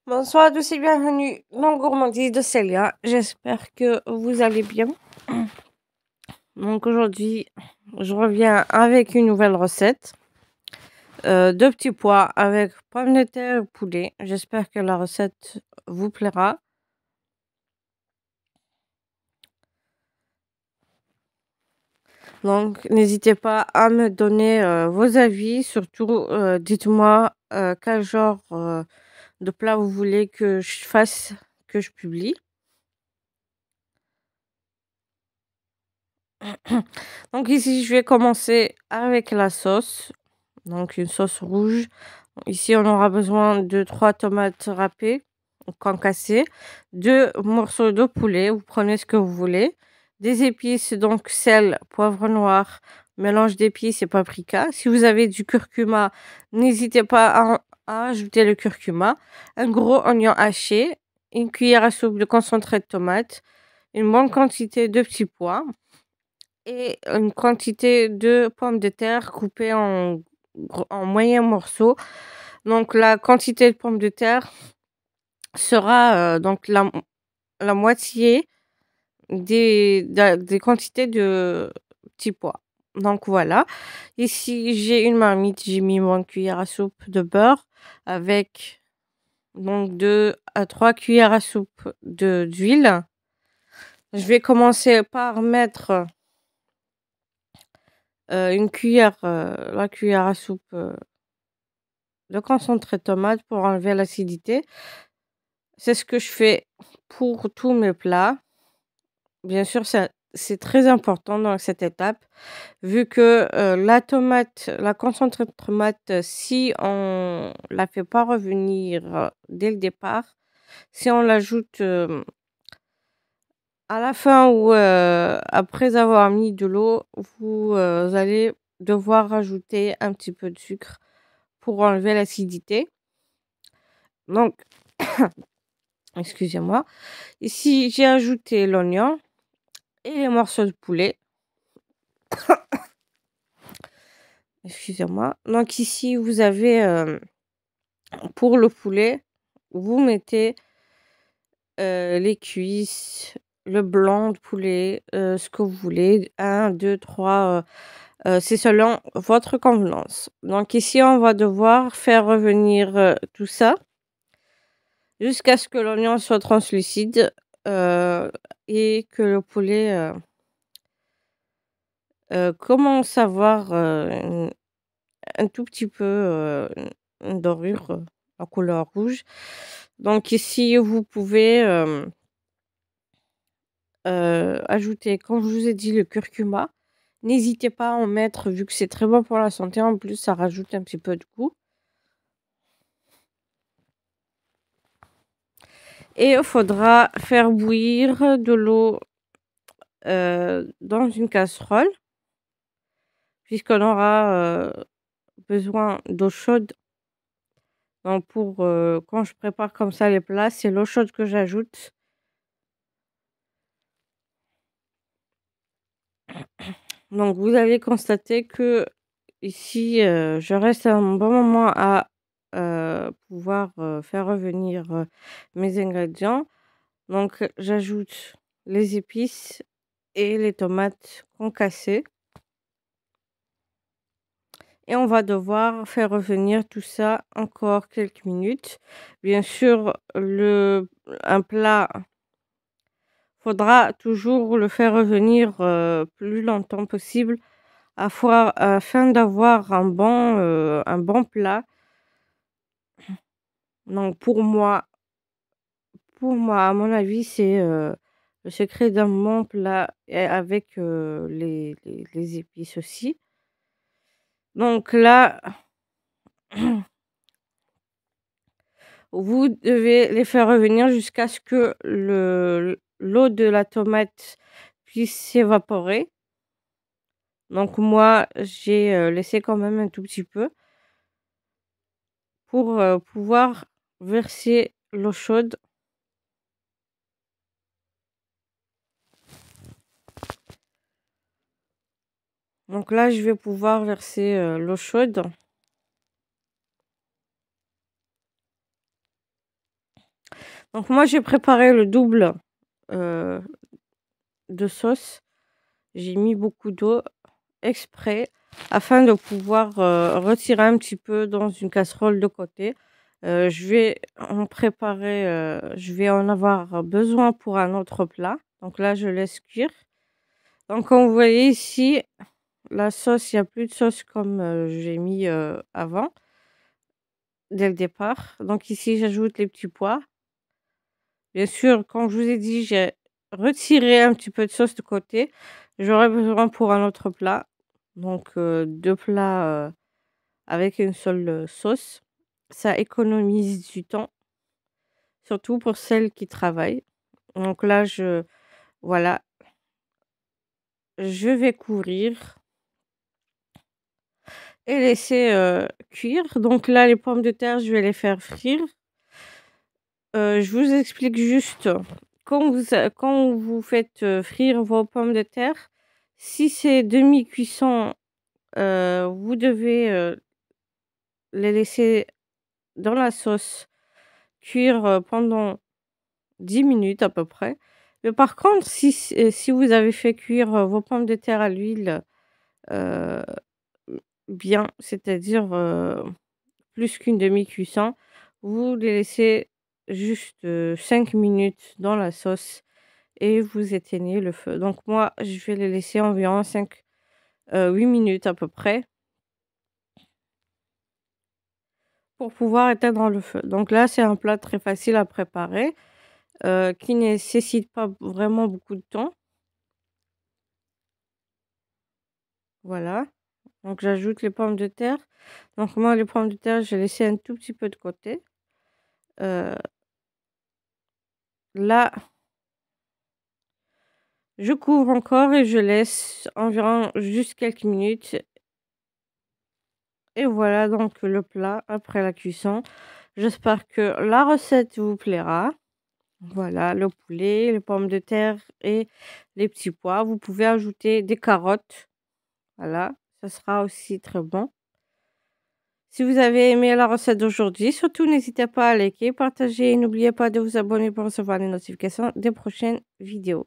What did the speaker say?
Bonsoir à tous et bienvenue dans Gourmandise de Célia. J'espère que vous allez bien. Donc aujourd'hui, je reviens avec une nouvelle recette. De petits pois avec pommes de terre et poulet. J'espère que la recette vous plaira. Donc n'hésitez pas à me donner vos avis. Surtout, dites-moi quel genre de plat vous voulez que je fasse, que je publie. Donc ici, je vais commencer avec la sauce. Donc une sauce rouge. Ici, on aura besoin de 3 tomates râpées, concassées, 2 morceaux de poulet, vous prenez ce que vous voulez, des épices, donc sel, poivre noir, mélange d'épices et paprika. Si vous avez du curcuma, n'hésitez pas à ajouter le curcuma, un gros oignon haché, une cuillère à soupe de concentré de tomate, une bonne quantité de petits pois et une quantité de pommes de terre coupées en moyens morceaux. Donc la quantité de pommes de terre sera, donc la moitié des quantités de petits pois. Donc voilà. Ici, j'ai une marmite, j'ai mis mon cuillère à soupe de beurre avec donc 2 à 3 cuillères à soupe d'huile. Je vais commencer par mettre, la cuillère à soupe, de concentré de tomate pour enlever l'acidité. C'est ce que je fais pour tous mes plats. Bien sûr, c'est très important dans cette étape, vu que, la concentrée de tomate, si on la fait pas revenir, dès le départ, si on l'ajoute, à la fin ou, après avoir mis de l'eau, vous, allez devoir rajouter un petit peu de sucre pour enlever l'acidité. Donc excusez-moi. Ici, j'ai ajouté l'oignon et les morceaux de poulet. Excusez-moi. Donc ici, vous avez, pour le poulet, vous mettez, les cuisses, le blanc de poulet, ce que vous voulez, 1, 2, 3, c'est selon votre convenance. Donc ici, on va devoir faire revenir, tout ça jusqu'à ce que l'oignon soit translucide, et que le poulet, commence à avoir, un tout petit peu, une dorure, en couleur rouge. Donc ici, vous pouvez, ajouter, comme je vous ai dit, le curcuma. N'hésitez pas à en mettre vu que c'est très bon pour la santé. En plus, ça rajoute un petit peu de goût et il faudra faire bouillir de l'eau, dans une casserole puisqu'on aura, besoin d'eau chaude. Donc pour, quand je prépare comme ça les plats, c'est l'eau chaude que j'ajoute. Donc vous allez constater que ici, je reste un bon moment à, pouvoir, faire revenir, mes ingrédients. Donc j'ajoute les épices et les tomates concassées et on va devoir faire revenir tout ça encore quelques minutes. Bien sûr, un plat, faudra toujours le faire revenir, plus longtemps possible afin d'avoir un bon plat. Donc pour moi, à mon avis, c'est, le secret d'un bon plat et avec, les épices aussi. Donc là, vous devez les faire revenir jusqu'à ce que le l'eau de la tomate puisse s'évaporer. Donc moi, j'ai, laissé quand même un tout petit peu pour, pouvoir verser l'eau chaude. Donc là, je vais pouvoir verser, l'eau chaude. Donc moi, j'ai préparé le double, heu, de sauce. J'ai mis beaucoup d'eau exprès afin de pouvoir, retirer un petit peu dans une casserole de côté. Je vais en avoir besoin pour un autre plat. Donc là, je laisse cuire. Donc comme vous voyez ici, la sauce, il y a plus de sauce comme, j'ai mis, avant, dès le départ. Donc ici, j'ajoute les petits pois. Bien sûr, comme je vous ai dit, j'ai retiré un petit peu de sauce de côté. J'aurais besoin pour un autre plat. Donc 2 plats, avec une seule, sauce. Ça économise du temps, surtout pour celles qui travaillent. Donc là, voilà, je vais couvrir et laisser, cuire. Donc là, les pommes de terre, je vais les faire frire. Je vous explique juste, quand vous faites, frire vos pommes de terre, si c'est demi-cuisson, vous devez, les laisser dans la sauce cuire, pendant 10 minutes à peu près. Mais par contre, si vous avez fait cuire, vos pommes de terre à l'huile, heu, bien, c'est-à-dire, plus qu'une demi-cuisson, vous les laissez juste, 5 minutes dans la sauce et vous éteignez le feu. Donc moi, je vais les laisser environ 8 minutes à peu près pour pouvoir éteindre le feu. Donc là, c'est un plat très facile à préparer, qui nécessite pas vraiment beaucoup de temps. Voilà, donc j'ajoute les pommes de terre. Donc moi, les pommes de terre, j'ai laissé un tout petit peu de côté. Heu, Là, je couvre encore et je laisse environ juste quelques minutes et voilà donc le plat après la cuisson. J'espère que la recette vous plaira. Voilà, le poulet, les pommes de terre et les petits pois. Vous pouvez ajouter des carottes, voilà, ça sera aussi très bon. Si vous avez aimé la recette d'aujourd'hui, surtout n'hésitez pas à liker, partager et n'oubliez pas de vous abonner pour recevoir les notifications des prochaines vidéos.